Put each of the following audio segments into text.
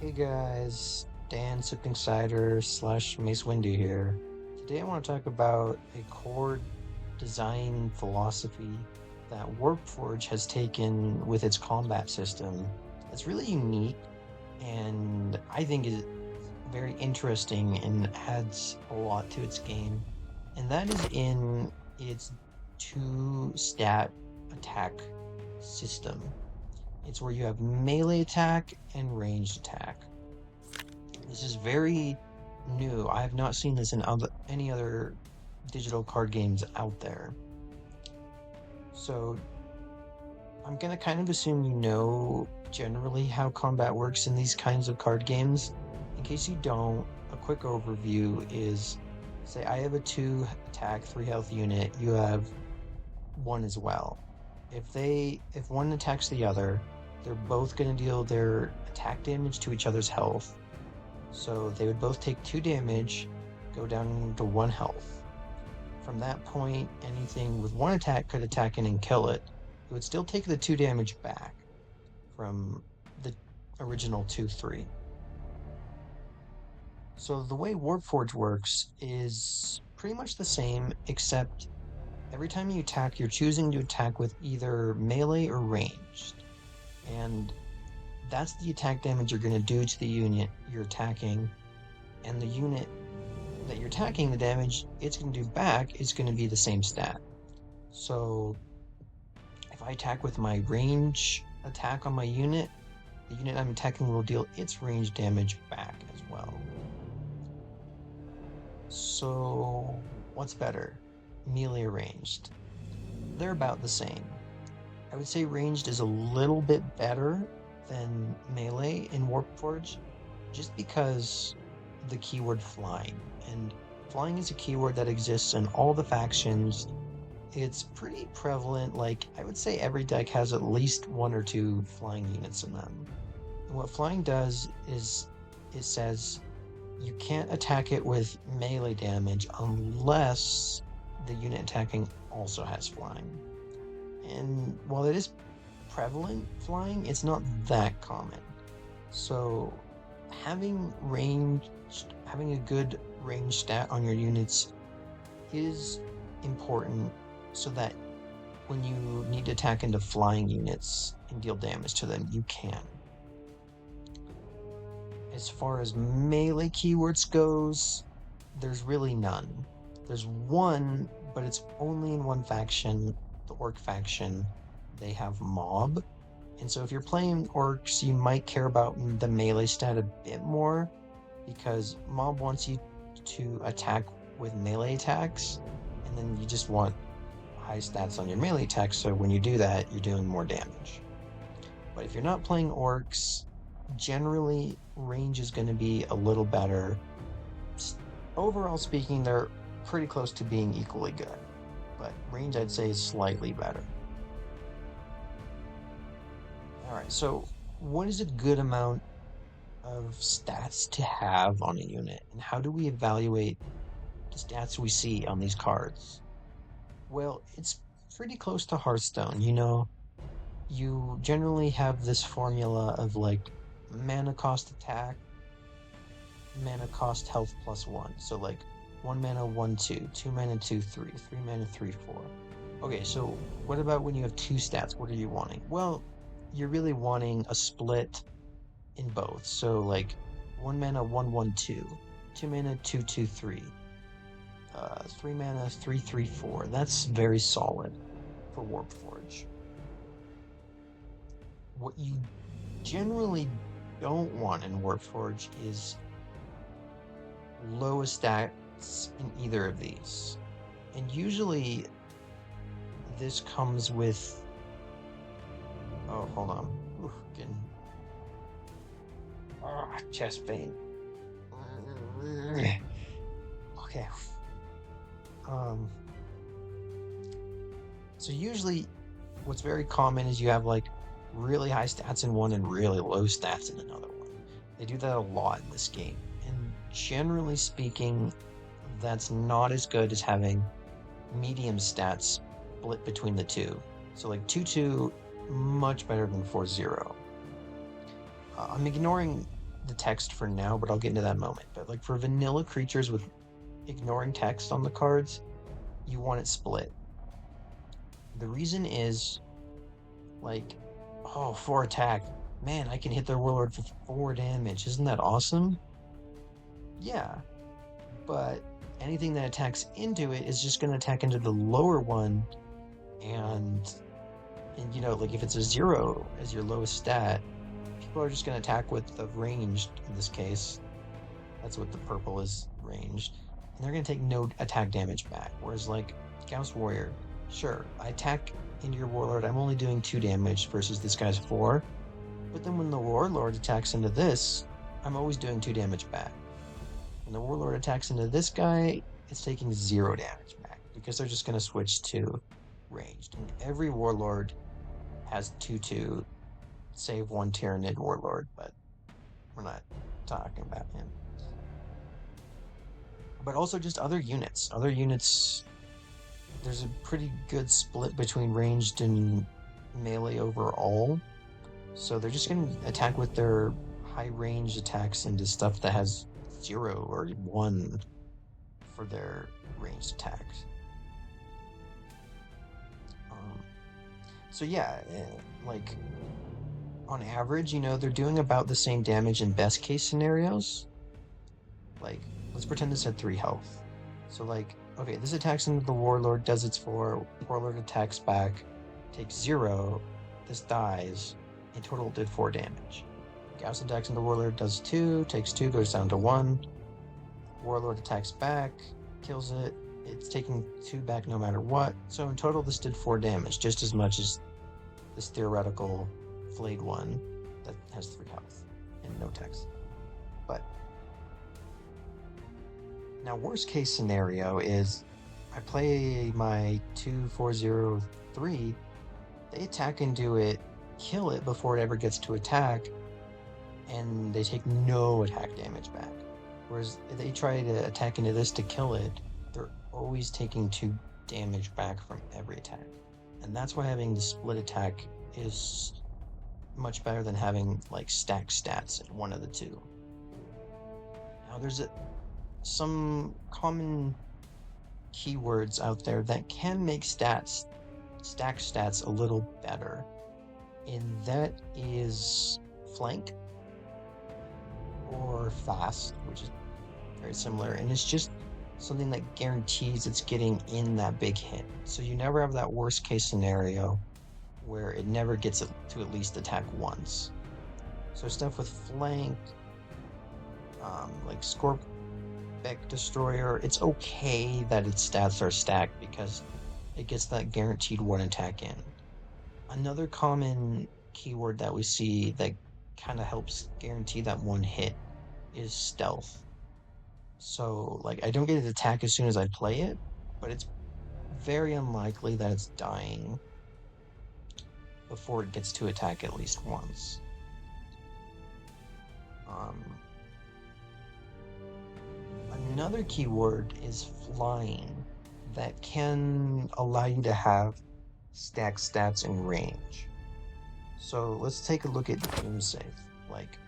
Hey guys, Dan Sipping Cider slash Mace Windu here. Today I want to talk about a core design philosophy that Warpforge has taken with its combat system. It's really unique and I think is very interesting and adds a lot to its game. And that is in its two stat attack system. It's where you have melee attack and ranged attack. This is very new. I have not seen this in any other digital card games out there. So I'm gonna kind of assume you know generally how combat works in these kinds of card games. In case you don't, a quick overview is, say I have a 2 attack, 3 health unit, you have one as well. If one attacks the other, they're both gonna deal their attack damage to each other's health. So they would both take 2 damage, go down to 1 health. From that point, anything with 1 attack could attack in and kill it. It would still take the 2 damage back from the original 2-3. So the way Warpforge works is pretty much the same, except every time you attack, you're choosing to attack with either melee or ranged. And that's the attack damage you're going to do to the unit you're attacking, and the unit that you're attacking, the damage it's going to do back is going to be the same stat. So if I attack with my range attack on my unit, the unit I'm attacking will deal its range damage back as well. So what's better, melee or ranged? They're about the same. I would say ranged is a little bit better than melee in Warpforge, just because the keyword flying. And flying is a keyword that exists in all the factions. It's pretty prevalent, like I would say every deck has at least 1 or 2 flying units in them. And what flying does is it says you can't attack it with melee damage unless the unit attacking also has flying. And while it is prevalent flying, it's not that common. So having a good range stat on your units is important so that when you need to attack into flying units and deal damage to them, you can. As far as melee keywords goes, there's really none. There's one, but it's only in one faction, the orc faction. They have mob. And so if you're playing orcs, you might care about the melee stat a bit more, because mob wants you to attack with melee attacks, and then you just want high stats on your melee attacks, so when you do that, you're doing more damage. But if you're not playing orcs, generally range is going to be a little better. Overall speaking, they're pretty close to being equally good, but range I'd say is slightly better. Alright, so what is a good amount of stats to have on a unit, and how do we evaluate the stats we see on these cards? Well, it's pretty close to Hearthstone. You generally have this formula of like mana cost attack, mana cost health +1. So like 1 mana 1 2, 2 mana 2 3, 3 mana 3 4. Okay, so what about when you have 2 stats? What are you wanting? Well, you're really wanting a split in both. So like 1 mana 1 1 2, 2 mana 2 2 3, 3 mana 3 3 4. That's very solid for Warpforge. What you generally don't want in Warpforge is low stats in either of these. And usually this comes with... Oh, hold on. Oof, chest pain. Okay. So usually what's very common is you have like really high stats in one and really low stats in another one. They do that a lot in this game. And generally speaking, that's not as good as having medium stats split between the two. So like 2-2, much better than 4-0. I'm ignoring the text for now, but I'll get into that in a moment. But like for vanilla creatures with ignoring text on the cards, you want it split. The reason is like, oh, 4 attack. Man, I can hit their warlord for 4 damage. Isn't that awesome? Yeah, but anything that attacks into it is just going to attack into the lower one, and like if it's a 0 as your lowest stat, people are just going to attack with the ranged. In this case, that's what the purple is, ranged, and they're going to take no attack damage back. Whereas like Gauss Warrior, sure, I attack into your warlord, I'm only doing 2 damage versus this guy's 4, but then when the warlord attacks into this, I'm always doing 2 damage back. When the warlord attacks into this guy, it's taking 0 damage back because they're just going to switch to ranged. And every warlord has 2/2, save one Tyranid warlord, but we're not talking about him. But also just other units. Other units, there's a pretty good split between ranged and melee overall. So they're just going to attack with their high range attacks into stuff that has 0 or 1 for their ranged attacks. So yeah, like on average, they're doing about the same damage in best case scenarios. Like, let's pretend this had 3 health. So like, okay, this attacks into the warlord, does its 4, warlord attacks back, takes 0, this dies, in total did 4 damage. Gauss attacks into the warlord, does 2, takes 2, goes down to 1. Warlord attacks back, kills it, it's taking 2 back no matter what. So in total this did 4 damage, just as much as this theoretical flayed one that has 3 health and no text. But now worst case scenario is I play my 2/4/0/3, they attack into it, kill it before it ever gets to attack, and they take no attack damage back. Whereas if they try to attack into this to kill it, they're always taking 2 damage back from every attack. And that's why having the split attack is much better than having like stack stats in one of the two. Now there's some common keywords out there that can make stack stats a little better. And that is flank or fast, which is very similar, and it's just something that guarantees it's getting in that big hit. So you never have that worst case scenario where it never gets to at least attack once. So stuff with flank, like Scorpic Destroyer, it's okay that its stats are stacked because it gets that guaranteed 1 attack in. Another common keyword that we see that kind of helps guarantee that 1 hit is stealth. So, like, I don't get its attack as soon as I play it, but it's very unlikely that it's dying before it gets to attack at least once. Another keyword is flying that can allow you to have stack stats in range. So let's take a look at Doomsafe. Like,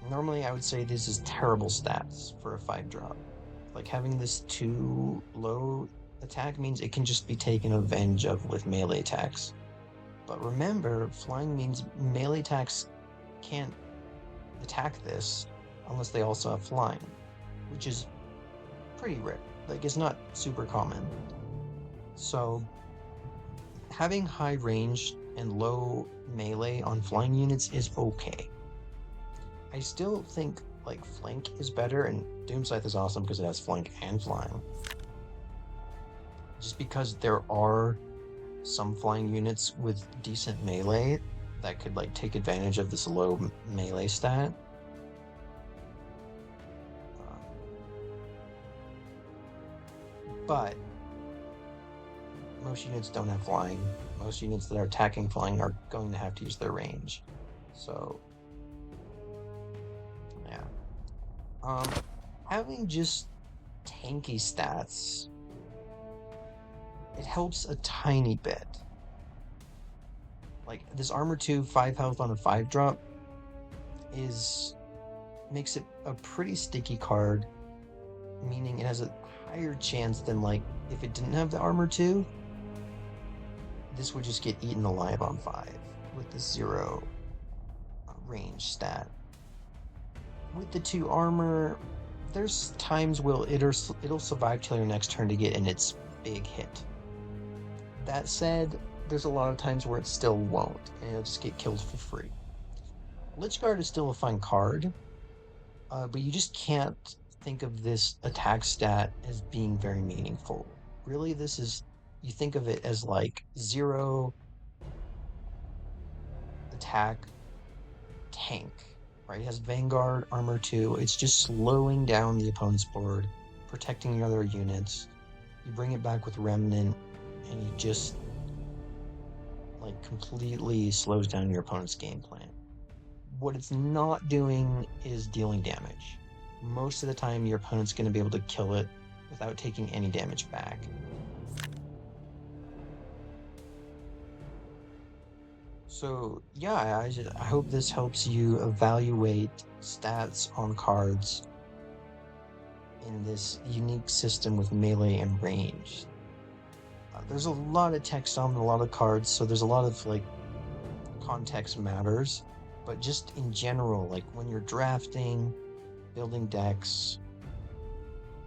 normally I would say this is terrible stats for a 5-drop. Like, having this 2 low attack means it can just be taken advantage of with melee attacks. But remember, flying means melee attacks can't attack this unless they also have flying, which is pretty rare. Like, it's not super common. So having high range and low melee on flying units is okay. I still think like flank is better, and Doomscythe is awesome because it has flank and flying. Just because there are some flying units with decent melee that could like take advantage of this low melee stat. But most units don't have flying. Most units that are attacking flying are going to have to use their range. So, yeah. Having just tanky stats, it helps a tiny bit. Like, this Armor 2 5 health on a 5-drop is makes it a pretty sticky card, meaning it has a higher chance than like if it didn't have the armor 2, this would just get eaten alive on 5 with the 0 range stat. With the 2 armor, there's times it'll survive till your next turn to get in its big hit. That said, there's a lot of times where it still won't, and it'll just get killed for free. Lich Guard is still a fun card, but you just can't think of this attack stat as being very meaningful. Really, you think of it as like 0 attack tank, right? It has Vanguard, Armor 2. It's just slowing down the opponent's board, protecting your other units. You bring it back with Remnant, and you just like completely slows down your opponent's game plan. What it's not doing is dealing damage. Most of the time, your opponent's going to be able to kill it without taking any damage back. So yeah, I hope this helps you evaluate stats on cards in this unique system with melee and range. There's a lot of text on a lot of cards, so there's a lot of like context matters, but just in general, like when you're drafting, building decks,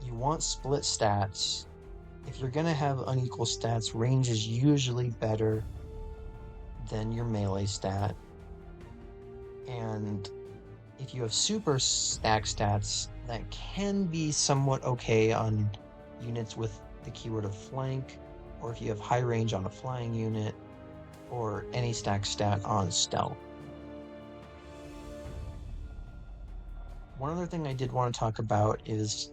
you want split stats. If you're gonna have unequal stats, range is usually better than your melee stat. And if you have super stack stats, that can be somewhat okay on units with the keyword of flank, or if you have high range on a flying unit, or any stack stat on stealth. One other thing I did want to talk about is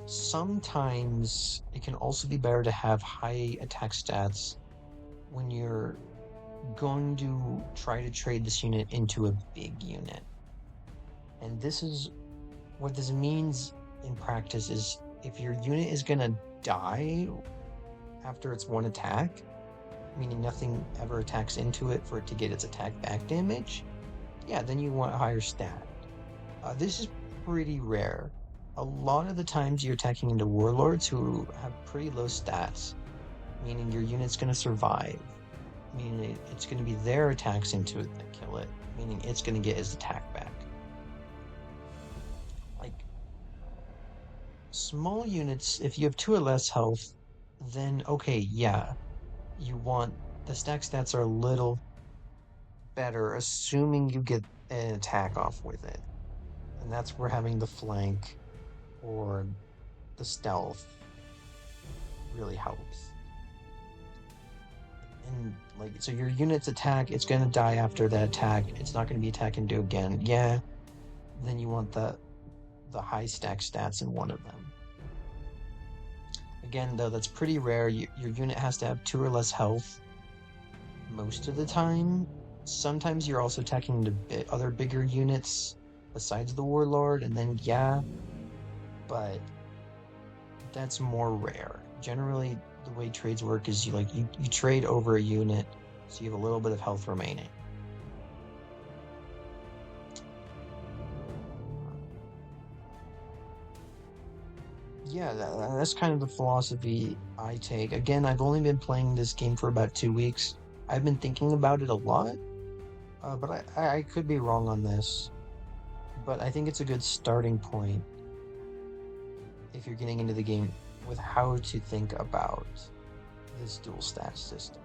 sometimes it can also be better to have high attack stats when you're going to try to trade this unit into a big unit. And what this means in practice is if your unit is going to die after its one attack, meaning nothing ever attacks into it for it to get its attack back damage, yeah, then you want a higher stat. This is pretty rare. A lot of the times you're attacking into warlords who have pretty low stats, meaning your unit's going to survive, meaning it's going to be their attacks into it that kill it, meaning it's going to get its attack back. Like, small units, if you have 2 or less health, then okay, yeah, the stack stats are a little better, assuming you get an attack off with it. And that's where having the flank or the stealth really helps. And like, so your unit's attack, it's gonna die after that attack. It's not gonna be attack and do again. Yeah, then you want the high stack stats in one of them. Again, though, that's pretty rare. Your unit has to have 2 or less health most of the time. Sometimes you're also attacking the other bigger units besides the warlord, and then yeah, but that's more rare. Generally, the way trades work is you trade over a unit, so you have a little bit of health remaining. Yeah, that's kind of the philosophy I take. Again, I've only been playing this game for about 2 weeks. I've been thinking about it a lot, but I could be wrong on this. But I think it's a good starting point if you're getting into the game with how to think about this dual stat system.